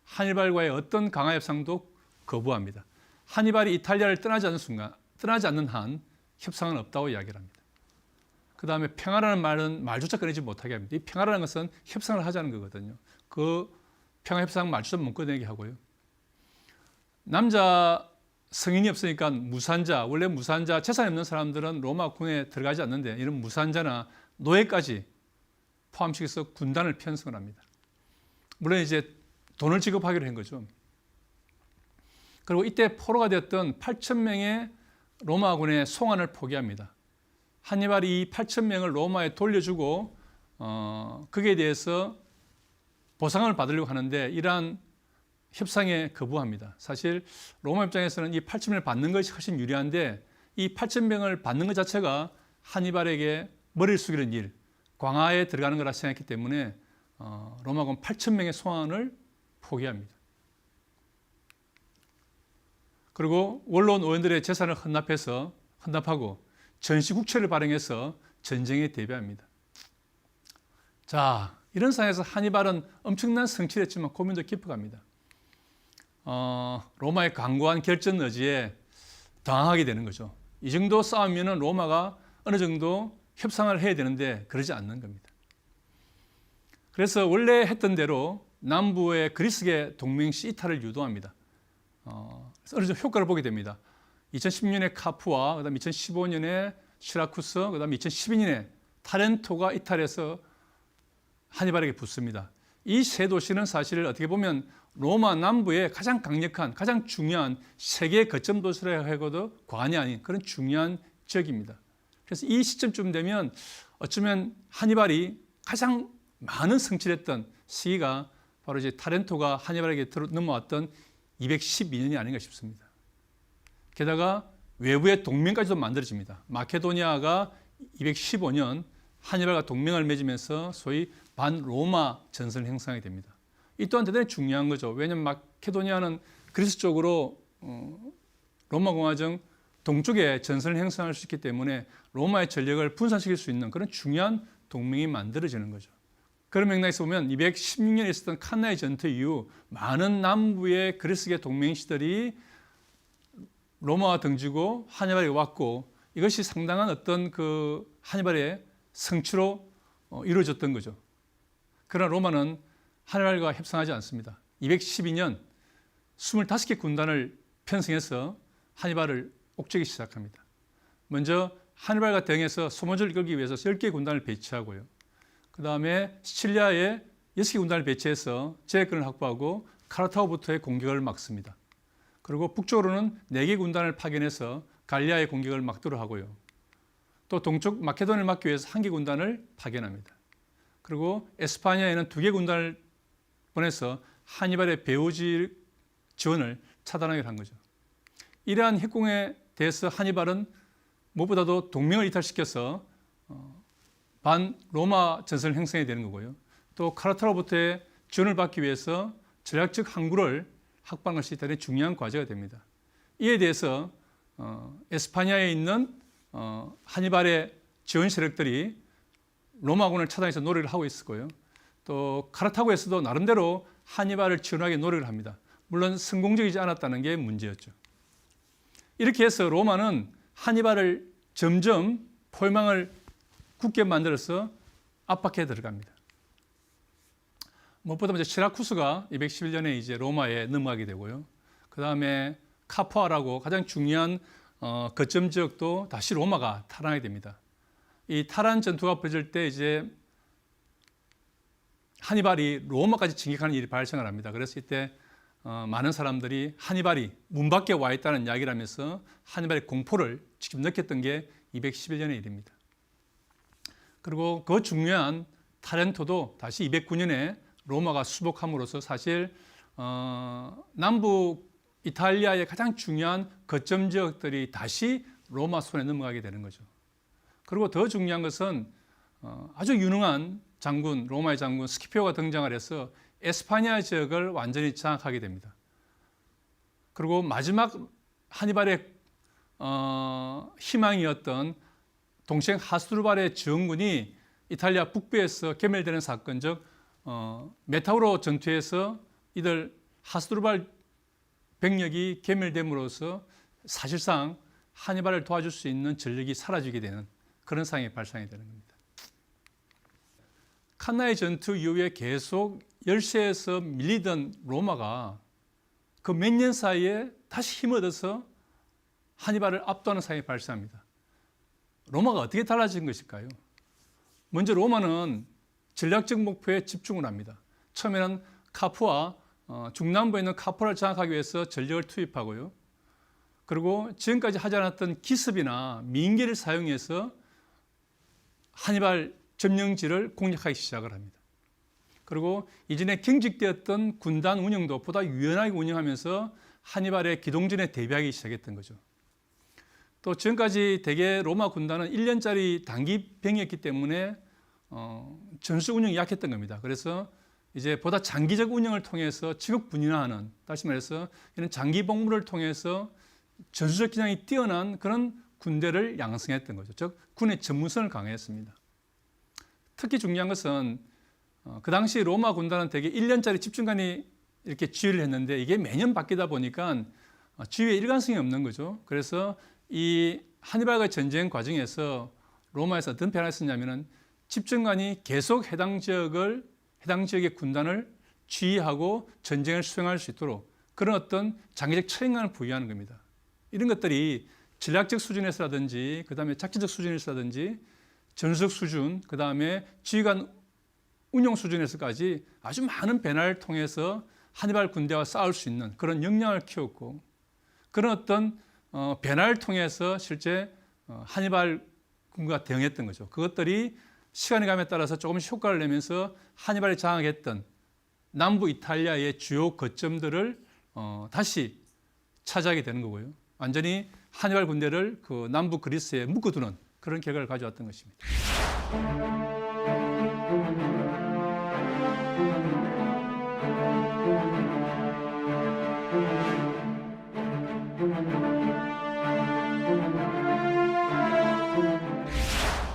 하니발과의 어떤 강화 협상도 거부합니다. 하니발이 이탈리아를 떠나지 않는 한 협상은 없다고 이야기를 합니다. 그 다음에 평화라는 말은 말조차 꺼내지 못하게 합니다. 이 평화라는 것은 협상을 하자는 거거든요. 그 평화 협상 말조차 못 꺼내게 하고요. 남자 성인이 없으니까 무산자, 원래 무산자, 재산이 없는 사람들은 로마 군에 들어가지 않는데 이런 무산자나 노예까지 포함시켜서 군단을 편성을 합니다. 물론 이제 돈을 지급하기로 한 거죠. 그리고 이때 포로가 되었던 8,000명의 로마군의 송환을 포기합니다. 하니발이 이 8,000명을 로마에 돌려주고 거기에 대해서 보상을 받으려고 하는데 이러한 협상에 거부합니다. 사실 로마 입장에서는 이 8,000명을 받는 것이 훨씬 유리한데 이 8,000명을 받는 것 자체가 하니발에게 머리를 숙이는 일, 광화에 들어가는 거라 생각했기 때문에 로마군 8,000명의 송환을 포기합니다. 그리고 원로원 의원들의 재산을 헌납하고 전시국채를 발행해서 전쟁에 대비합니다. 자, 이런 상황에서 하니발은 엄청난 성취를 했지만 고민도 깊어갑니다. 로마의 강고한 결전 의지에 당황하게 되는 거죠. 이 정도 싸우면 로마가 어느 정도 협상을 해야 되는데 그러지 않는 겁니다. 그래서 원래 했던 대로 남부의 그리스계 동맹시 이탈을 유도합니다. 어느 정도 효과를 보게 됩니다. 2016년에 카푸와 그다음 2015년에 시라쿠스, 그다음 2012년에 타렌토가 이탈해서 하니발에게 붙습니다. 이 세 도시는 사실 어떻게 보면 로마 남부의 가장 강력한, 가장 중요한 세계 거점 도시라 해도 과언이 아닌 그런 중요한 지역입니다. 그래서 이 시점쯤 되면 어쩌면 하니발이 가장 많은 성취를 했던 시기가 바로 바로 이제 타렌토가 하니발에게 넘어왔던 212년이 아닌가 싶습니다. 게다가 외부의 동맹까지도 만들어집니다. 마케도니아가 215년 하니발과 동맹을 맺으면서 소위 반로마 전선을 형성하게 됩니다. 이 또한 대단히 중요한 거죠. 왜냐하면 마케도니아는 그리스 쪽으로 로마 공화정 동쪽에 전선을 형성할 수 있기 때문에 로마의 전력을 분산시킬 수 있는 그런 중요한 동맹이 만들어지는 거죠. 그런 맥락에서 보면 216년에 있었던 칸나의 전투 이후 많은 남부의 그리스계 동맹시들이 로마와 등지고 하니발이 왔고 이것이 상당한 어떤 그 하니발의 성취로 이루어졌던 거죠. 그러나 로마는 하니발과 협상하지 않습니다. 212년 25개 군단을 편성해서 하니발을 옥죄기 시작합니다. 먼저 하니발과 대응해서 소모전을 끌기 위해서 10개 군단을 배치하고요. 그 다음에 시칠리아에 6개 군단을 배치해서 제해권을 확보하고 카르타고부터의 공격을 막습니다. 그리고 북쪽으로는 4개 군단을 파견해서 갈리아의 공격을 막도록 하고요. 또 동쪽 마케도니아를 막기 위해서 1개 군단을 파견합니다. 그리고 에스파냐에는 2개 군단을 보내서 하니발의 배후 지원을 차단하기로 한 거죠. 이러한 협공에 대해서 하니발은 무엇보다도 동맹을 이탈시켜서 반로마 전선을 형성해야 되는 거고요. 또 카르타고부터의 지원을 받기 위해서 전략적 항구를 확보하는 것이 대단히 중요한 과제가 됩니다. 이에 대해서 에스파냐에 있는 하니발의 지원 세력들이 로마군을 차단해서 노력을 하고 있었고요. 또 카르타고에서도 나름대로 하니발을 지원하기 노력을 합니다. 물론 성공적이지 않았다는 게 문제였죠. 이렇게 해서 로마는 하니발을 점점 포위망을 굳게 만들어서 압박해 들어갑니다. 무엇보다 이제 시라쿠스가 211년에 이제 로마에 넘어가게 되고요. 그 다음에 카푸아라고 가장 중요한 거점 지역도 다시 로마가 탈환하게 됩니다. 이 탈환 전투가 벌어질 때 이제 하니발이 로마까지 진격하는 일이 발생을 합니다. 그래서 이때 많은 사람들이 하니발이 문 밖에 와 있다는 이야기를 하면서 하니발의 공포를 직접 느꼈던 게 211년의 일입니다. 그리고 그 중요한 타렌토도 다시 209년에 로마가 수복함으로써 사실 남부 이탈리아의 가장 중요한 거점 지역들이 다시 로마 손에 넘어가게 되는 거죠. 그리고 더 중요한 것은 아주 유능한 장군, 로마의 장군 스키피오가 등장을 해서 에스파냐 지역을 완전히 장악하게 됩니다. 그리고 마지막 하니발의 희망이었던 동생 하스드루발의 지원군이 이탈리아 북부에서 괴멸되는 사건, 즉 메타우로 전투에서 이들 하스드루발 병력이 괴멸됨으로써 사실상 하니발을 도와줄 수 있는 전력이 사라지게 되는 그런 상황이 발생이 되는 겁니다. 칸나의 전투 이후에 계속 열세에서 밀리던 로마가 그 몇 년 사이에 다시 힘을 얻어서 하니발을 압도하는 상황이 발생합니다. 로마가 어떻게 달라진 것일까요? 먼저 로마는 전략적 목표에 집중을 합니다. 처음에는 카푸아, 중남부에 있는 카푸아를 장악하기 위해서 전력을 투입하고요. 그리고 지금까지 하지 않았던 기습이나 민기를 사용해서 하니발 점령지를 공략하기 시작을 합니다. 그리고 이전에 경직되었던 군단 운영도 보다 유연하게 운영하면서 하니발의 기동전에 대비하기 시작했던 거죠. 또 지금까지 대개 로마 군단은 1년짜리 단기 병이었기 때문에 전술 운영이 약했던 겁니다. 그래서 이제 보다 장기적 운영을 통해서 직업 분인화하는, 다시 말해서 이런 장기 복무를 통해서 전술적 기량이 뛰어난 그런 군대를 양성했던 거죠. 즉 군의 전문성을 강화했습니다. 특히 중요한 것은 그 당시 로마 군단은 대개 1년짜리 집중관이 이렇게 지휘를 했는데 이게 매년 바뀌다 보니까 지휘에 일관성이 없는 거죠. 그래서 이 하니발과의 전쟁 과정에서 로마에서 어떤 변화가 있었냐면은 집정관이 계속 해당 지역의 군단을 지휘하고 전쟁을 수행할 수 있도록 그런 어떤 장기적 책임감을 부여하는 겁니다. 이런 것들이 전략적 수준에서라든지 그다음에 작전적 수준에서라든지 전술적 수준, 그다음에 지휘관 운용 수준에서까지 아주 많은 변화를 통해서 하니발 군대와 싸울 수 있는 그런 역량을 키웠고 그런 어떤 변화를 통해서 실제 하니발 군과 대응했던 거죠. 그것들이 시간이 감에 따라서 조금씩 효과를 내면서 하니발이 장악했던 남부 이탈리아의 주요 거점들을 다시 차지하게 되는 거고요. 완전히 하니발 군대를 그 남부 그리스에 묶어두는 그런 결과를 가져왔던 것입니다.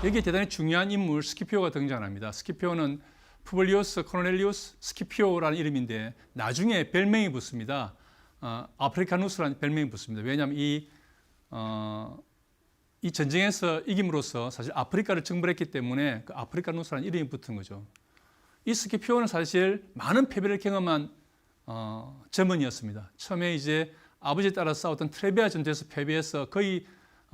여기에 대단히 중요한 인물 스키피오가 등장합니다. 스키피오는 푸블리우스 코넬리우스 스키피오라는 이름인데 나중에 별명이 붙습니다. 아프리카누스라는 별명이 붙습니다. 왜냐하면 이 전쟁에서 이김으로써 사실 아프리카를 정벌했기 때문에 그 아프리카누스라는 이름이 붙은 거죠. 이 스키피오는 사실 많은 패배를 경험한 점원이었습니다. 처음에 이제 아버지에 따라 싸웠던 트레비아 전투에서 패배해서 거의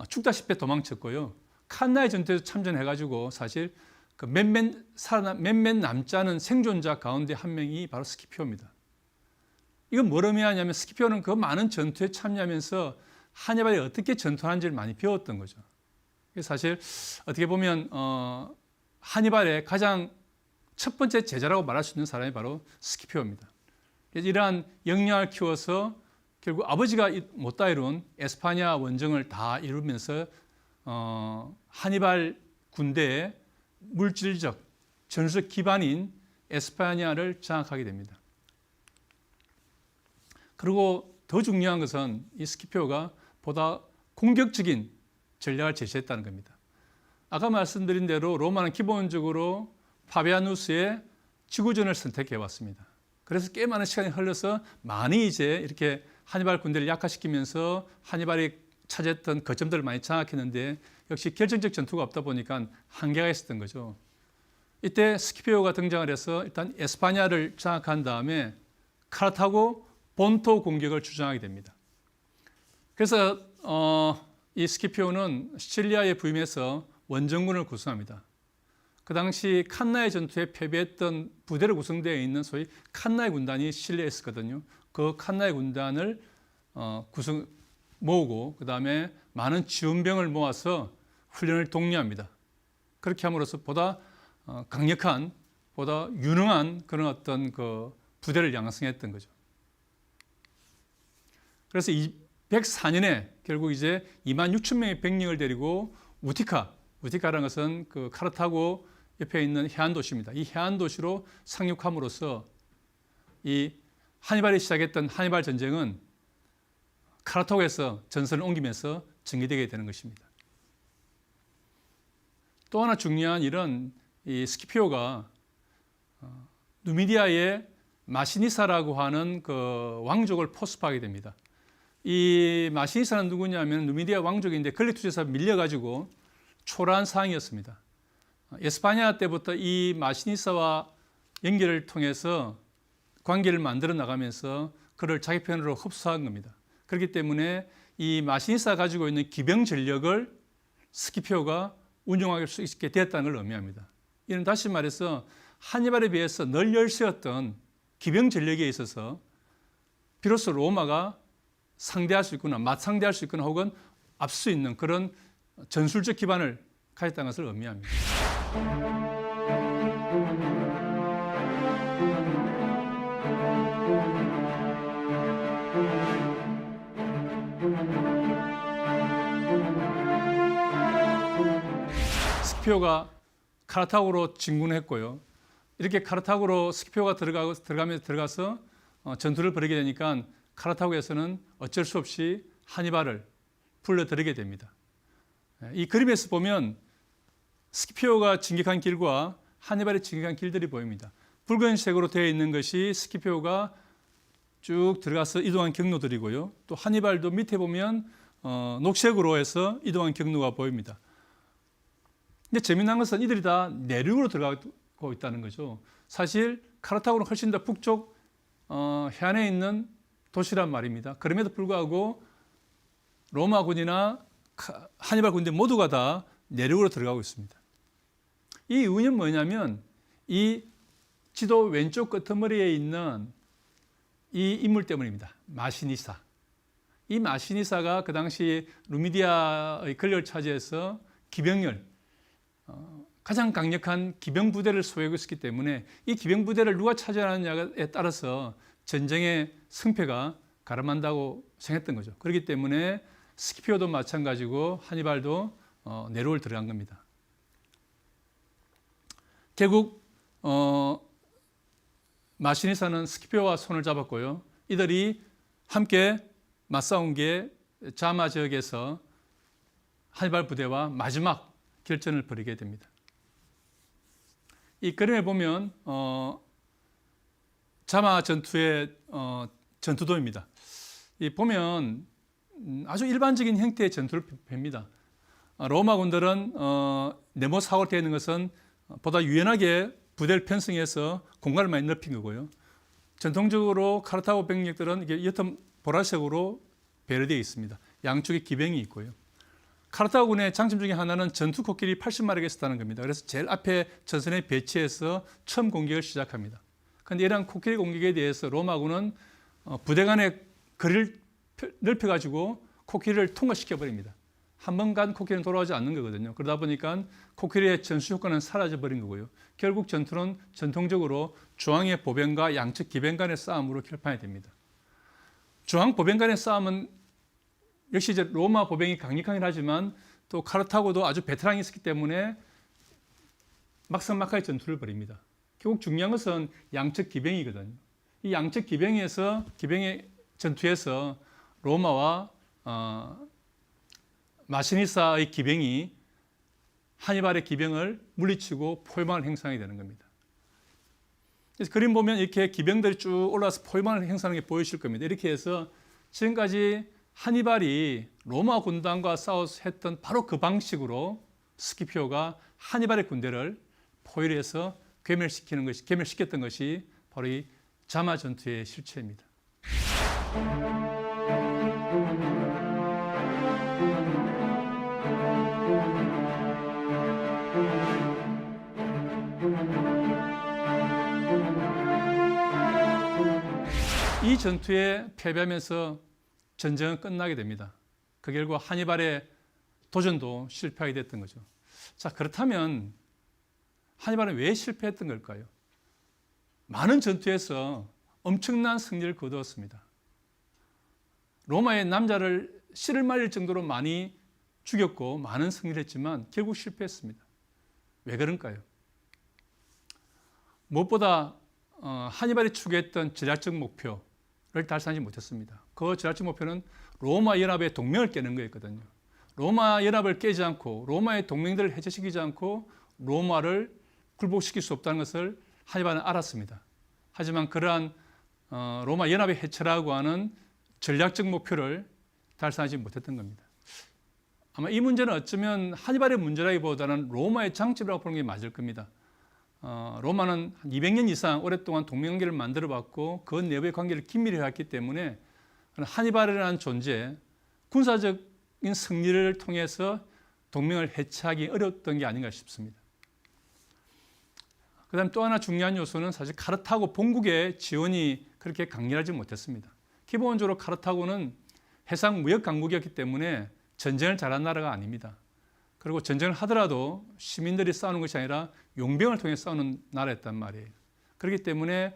죽다시피 도망쳤고요. 칸나의 전투에서 참전해가지고 사실 그 몇몇 남지 않은 생존자 가운데 한 명이 바로 스키피오입니다. 이건 뭘 의미하냐면 스키피오는 그 많은 전투에 참여하면서 하니발이 어떻게 전투하는지를 많이 배웠던 거죠. 사실 어떻게 보면 하니발의 가장 첫 번째 제자라고 말할 수 있는 사람이 바로 스키피오입니다. 이러한 역량을 키워서 결국 아버지가 못다 이룬 에스파냐 원정을 다 이루면서 하니발 군대의 물질적, 전술적 기반인 에스파냐를 장악하게 됩니다. 그리고 더 중요한 것은 이 스키피오가 보다 공격적인 전략을 제시했다는 겁니다. 아까 말씀드린 대로 로마는 기본적으로 파비아누스의 지구전을 선택해 왔습니다. 그래서 꽤 많은 시간이 흘러서 많이 이제 이렇게 하니발 군대를 약화시키면서 하니발이 차지했던 거점들을 많이 장악했는데 역시 결정적 전투가 없다 보니까 한계가 있었던 거죠. 이때 스키피오가 등장을 해서 일단 에스파냐를 장악한 다음에 카르타고 본토 공격을 주장하게 됩니다. 그래서 이 스키피오는 시칠리아에 부임해서 원정군을 구성합니다. 그 당시 칸나의 전투에 패배했던 부대로 구성되어 있는 소위 칸나의 군단이 시칠리아에 있었거든요. 그 칸나의 군단을 모으고 그 다음에 많은 지원병을 모아서 훈련을 독려합니다. 그렇게 함으로써 보다 강력한, 보다 유능한 그런 어떤 그 부대를 양성했던 거죠. 그래서 104년에 결국 이제 26,000명의 병력을 데리고 우티카라는 것은 그 카르타고 옆에 있는 해안 도시입니다. 이 해안 도시로 상륙함으로써 이 하니발이 시작했던 하니발 전쟁은 카르타고에서 전선을 옮기면서 전개되게 되는 것입니다. 또 하나 중요한 일은 이 스키피오가 누미디아의 마시니사라고 하는 그 왕족을 포섭하게 됩니다. 이 마시니사는 누구냐면 누미디아 왕족인데 권리 투쟁에서 밀려가지고 초라한 상황이었습니다. 에스파냐 때부터 이 마시니사와 연결을 통해서 관계를 만들어 나가면서 그를 자기 편으로 흡수한 겁니다. 그렇기 때문에 이 마시니사가 가지고 있는 기병 전력을 스키피오가 운용할 수 있게 되었다는 걸 의미합니다. 이는 다시 말해서 하니발에 비해서 늘 열세였던 기병 전력에 있어서 비로소 로마가 상대할 수 있거나 맞상대할 수 있거나 혹은 앞설 수 있는 그런 전술적 기반을 가졌다는 것을 의미합니다. 스키피오가 카르타고로 진군했고요. 이렇게 카르타고로 스키피오가 들어가서 전투를 벌이게 되니까 카르타고에서는 어쩔 수 없이 하니발을 불러들이게 됩니다. 이 그림에서 보면 스키피오가 진격한 길과 하니발이 진격한 길들이 보입니다. 붉은색으로 되어 있는 것이 스키피오가 쭉 들어가서 이동한 경로들이고요. 또 하니발도 밑에 보면 녹색으로 해서 이동한 경로가 보입니다. 근데 재미난 것은 이들이 다 내륙으로 들어가고 있다는 거죠. 사실 카르타고는 훨씬 더 북쪽 해안에 있는 도시란 말입니다. 그럼에도 불구하고 로마군이나 하니발 군대 모두가 다 내륙으로 들어가고 있습니다. 이 이유는 뭐냐면 이 지도 왼쪽 끄트머리에 있는 이 인물 때문입니다. 마시니사. 이 마시니사가 그 당시 누미디아의 권력을 차지해서 기병을 가장 강력한 기병 부대를 소유하고 있었기 때문에 이 기병 부대를 누가 차지하느냐에 따라서 전쟁의 승패가 가름한다고 생각했던 거죠. 그렇기 때문에 스키피오도 마찬가지고 하니발도 내로를 들어간 겁니다. 결국 마시니사는 스키피오와 손을 잡았고요. 이들이 함께 맞싸운 게 자마 지역에서 하니발 부대와 마지막 결전을 벌이게 됩니다. 이 그림에 보면 자마 전투의 전투도입니다. 이 보면 아주 일반적인 형태의 전투를 봅니다. 로마 군들은 네모 사고로 되어 있는 것은 보다 유연하게 부대를 편성해서 공간을 많이 넓힌 거고요. 전통적으로 카르타고 병력들은 이게 옅은 보라색으로 배열되어 있습니다. 양쪽에 기병이 있고요. 카르타고군의 장점 중에 하나는 전투 코끼리 80마리가 있었다는 겁니다. 그래서 제일 앞에 전선에 배치해서 처음 공격을 시작합니다. 그런데 이러한 코끼리 공격에 대해서 로마군은 부대 간의 거리를 넓혀가지고 코끼리를 통과시켜버립니다. 한 번 간 코끼리는 돌아오지 않는 거거든요. 그러다 보니까 코끼리의 전수 효과는 사라져버린 거고요. 결국 전투는 전통적으로 중앙의 보병과 양측 기병 간의 싸움으로 결판이 됩니다. 중앙 보병 간의 싸움은 역시 이제 로마 보병이 강력하긴 하지만 또 카르타고도 아주 베테랑이 있었기 때문에 막상막하의 전투를 벌입니다. 결국 중요한 것은 양측 기병이거든요. 이 양측 기병의 전투에서 로마와 마시니사의 기병이 하니발의 기병을 물리치고 포위망을 행사하게 되는 겁니다. 그래서 그림 보면 이렇게 기병들이 쭉 올라와서 포위망을 행사하는 게 보이실 겁니다. 이렇게 해서 지금까지 하니발이 로마 군단과 싸워서 했던 바로 그 방식으로 스키피오가 하니발의 군대를 포위를 해서 괴멸시켰던 것이 바로 이 자마 전투의 실체입니다. 이 전투에 패배하면서 전쟁은 끝나게 됩니다. 그 결과 하니발의 도전도 실패하게 됐던 거죠. 자, 그렇다면 하니발은 왜 실패했던 걸까요? 많은 전투에서 엄청난 승리를 거두었습니다. 로마의 남자를 씨를 말릴 정도로 많이 죽였고 많은 승리를 했지만 결국 실패했습니다. 왜 그런가요? 무엇보다 하니발이 추구했던 전략적 목표를 달성하지 못했습니다. 그 전략적 목표는 로마 연합의 동맹을 깨는 거였거든요. 로마 연합을 깨지 않고 로마의 동맹들을 해체시키지 않고 로마를 굴복시킬 수 없다는 것을 하니발은 알았습니다. 하지만 그러한 로마 연합의 해체라고 하는 전략적 목표를 달성하지 못했던 겁니다. 아마 이 문제는 어쩌면 하니발의 문제라기보다는 로마의 장점이라고 보는 게 맞을 겁니다. 로마는 한 200년 이상 오랫동안 동맹관계를 만들어봤고 그 내부의 관계를 긴밀히 해왔기 때문에 하니발이라는 존재, 군사적인 승리를 통해서 동맹을 해체하기 어려웠던 게 아닌가 싶습니다. 그 다음 또 하나 중요한 요소는 사실 카르타고 본국의 지원이 그렇게 강렬하지 못했습니다. 기본적으로 카르타고는 해상 무역 강국이었기 때문에 전쟁을 잘한 나라가 아닙니다. 그리고 전쟁을 하더라도 시민들이 싸우는 것이 아니라 용병을 통해 싸우는 나라였단 말이에요. 그렇기 때문에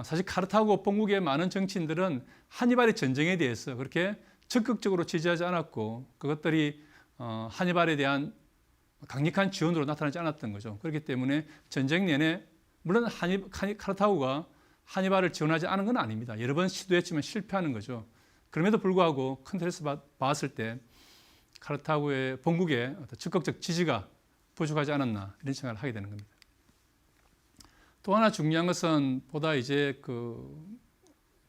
사실 카르타고 본국의 많은 정치인들은 하니발의 전쟁에 대해서 그렇게 적극적으로 지지하지 않았고 그것들이 하니발에 대한 강력한 지원으로 나타나지 않았던 거죠. 그렇기 때문에 전쟁 내내 물론 카르타고가 하니발을 지원하지 않은 건 아닙니다. 여러 번 시도했지만 실패하는 거죠. 그럼에도 불구하고 큰 틀에서 봤을 때 카르타고의 본국의 적극적 지지가 부족하지 않았나 이런 생각을 하게 되는 겁니다. 또 하나 중요한 것은 보다 이제 그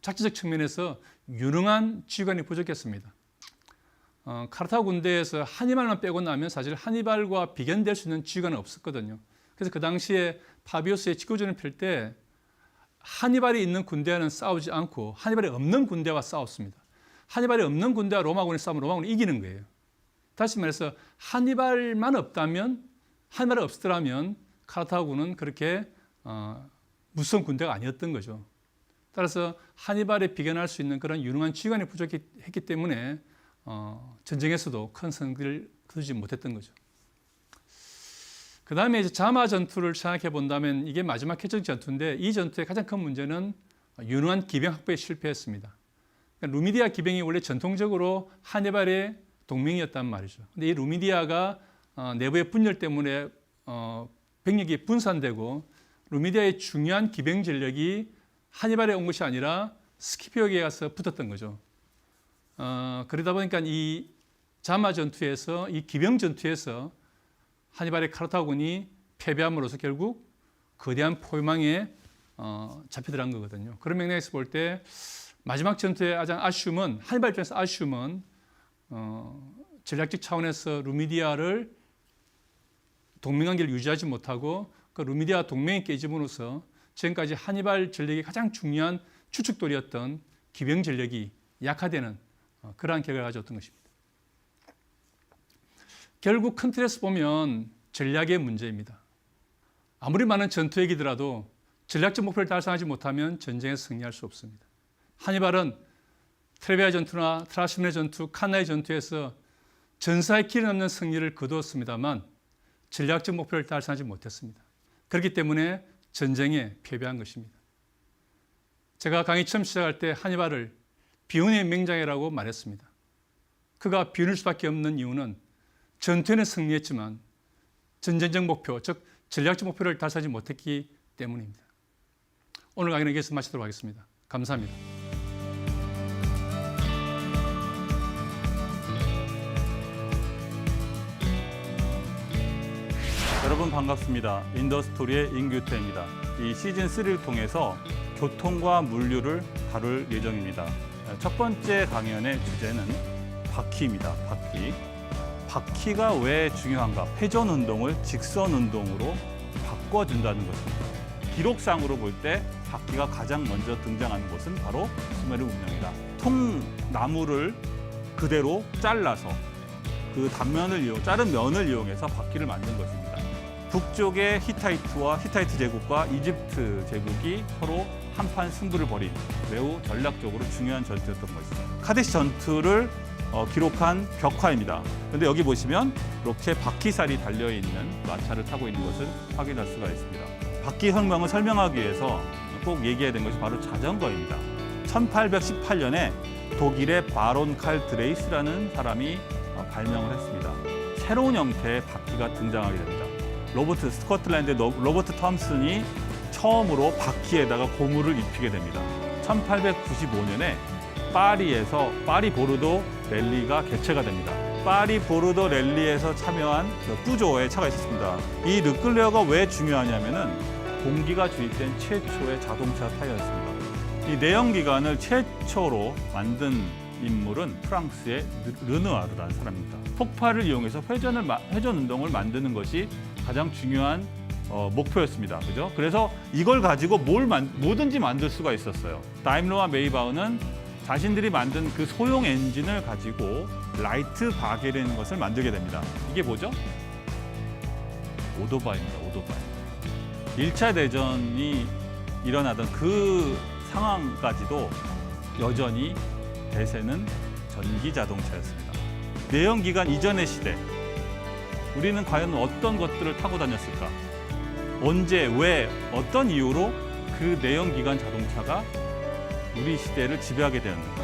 작전적 측면에서 유능한 지휘관이 부족했습니다. 카르타고 군대에서 하니발만 빼고 나면 사실 하니발과 비견될 수 있는 지휘관은 없었거든요. 그래서 그 당시에 파비우스의 직후전을 펼 때 하니발이 있는 군대와는 싸우지 않고 하니발이 없는 군대와 싸웠습니다. 하니발이 없는 군대와 로마군이 싸우면 로마군이 이기는 거예요. 다시 말해서 하니발만 없다면, 하니발이 없더라면 카르타고군은 그렇게 무서운 군대가 아니었던 거죠. 따라서 하니발에 비견할 수 있는 그런 유능한 지휘관이 부족했기 때문에 전쟁에서도 큰 승리를 거두지 못했던 거죠. 그 다음에 이제 자마 전투를 생각해 본다면 이게 마지막 결정 전투인데 이 전투의 가장 큰 문제는 유능한 기병 확보에 실패했습니다. 그러니까 누미디아 기병이 원래 전통적으로 하니발의 동맹이었단 말이죠. 근데 이 누미디아가 내부의 분열 때문에 병력이 분산되고 누미디아의 중요한 기병 전력이 하니발에 온 것이 아니라 스키피오에게 가서 붙었던 거죠. 그러다 보니까 이 자마 전투에서 이 기병 전투에서 하니발의 카르타고군이 패배함으로써 결국 거대한 포위망에 잡혀 들어간 거거든요. 그런 맥락에서 볼 때 마지막 전투의 가장 아쉬움은 하니발 입장에서 아쉬움은 전략적 차원에서 누미디아를 동맹관계를 유지하지 못하고 그 누미디아 동맹이 깨짐으로써 지금까지 하니발 전력의 가장 중요한 추측돌이었던 기병 전력이 약화되는 그러한 결과를 가져왔던 것입니다. 결국 큰 틀에서 보면 전략의 문제입니다. 아무리 많은 전투 얘기더라도 전략적 목표를 달성하지 못하면 전쟁에서 승리할 수 없습니다. 하니발은 트레비아 전투나 트라시메네 전투, 칸나의 전투에서 전사의 길을 넘는 승리를 거두었습니다만 전략적 목표를 달성하지 못했습니다. 그렇기 때문에 전쟁에 패배한 것입니다. 제가 강의 처음 시작할 때 하니발을 비운의 맹장이라고 말했습니다. 그가 비운일 수밖에 없는 이유는 전투에는 승리했지만 전쟁적 목표, 즉 전략적 목표를 달성하지 못했기 때문입니다. 오늘 강의는 여기서 마치도록 하겠습니다. 감사합니다. 여러분 반갑습니다. 인더스토리의 임규태입니다. 이 시즌 3를 통해서 교통과 물류를 다룰 예정입니다. 첫 번째 강연의 주제는 바퀴입니다. 바퀴가 왜 중요한가? 회전 운동을 직선 운동으로 바꿔준다는 것입니다. 기록상으로 볼 때 바퀴가 가장 먼저 등장하는 곳은 바로 수메르 문명이다. 통나무를 그대로 잘라서 그 단면을 자른 면을 이용해서 바퀴를 만든 것입니다. 북쪽의 히타이트 제국과 이집트 제국이 서로 한판 승부를 벌인 매우 전략적으로 중요한 전투였던 것이죠. 카데시 전투를 기록한 벽화입니다. 그런데 여기 보시면 이렇게 바퀴살이 달려있는 마차를 타고 있는 것을 확인할 수가 있습니다. 바퀴 혁명을 설명하기 위해서 꼭 얘기해야 되는 것이 바로 자전거입니다. 1818년에 독일의 바론 칼 드레이스라는 사람이 발명을 했습니다. 새로운 형태의 바퀴가 등장하게 됩니다. 스코틀랜드의 로버트 톰슨이 처음으로 바퀴에다가 고무를 입히게 됩니다. 1895년에 파리에서 파리 보르도 랠리가 개최가 됩니다. 파리 보르도 랠리에서 참여한 뿌조의 차가 있었습니다. 이 르클레어가 왜 중요하냐면은 공기가 주입된 최초의 자동차 타이어였습니다. 이 내연기관을 최초로 만든 인물은 프랑스의 르누아르라는 사람입니다. 폭발을 이용해서 회전 운동을 만드는 것이 가장 중요한 목표였습니다. 그죠? 그래서 이걸 가지고 뭐든지 만들 수가 있었어요. 다임러와 메이바흐는 자신들이 만든 그 소형 엔진을 가지고 라이트 바게라는 것을 만들게 됩니다. 이게 뭐죠? 오토바이입니다. 오토바이. 1차 대전이 일어나던 그 상황까지도 여전히 대세는 전기 자동차였습니다. 내연기관 이전의 시대, 우리는 과연 어떤 것들을 타고 다녔을까? 언제, 왜, 어떤 이유로 그 내연기관 자동차가 우리 시대를 지배하게 되었는가?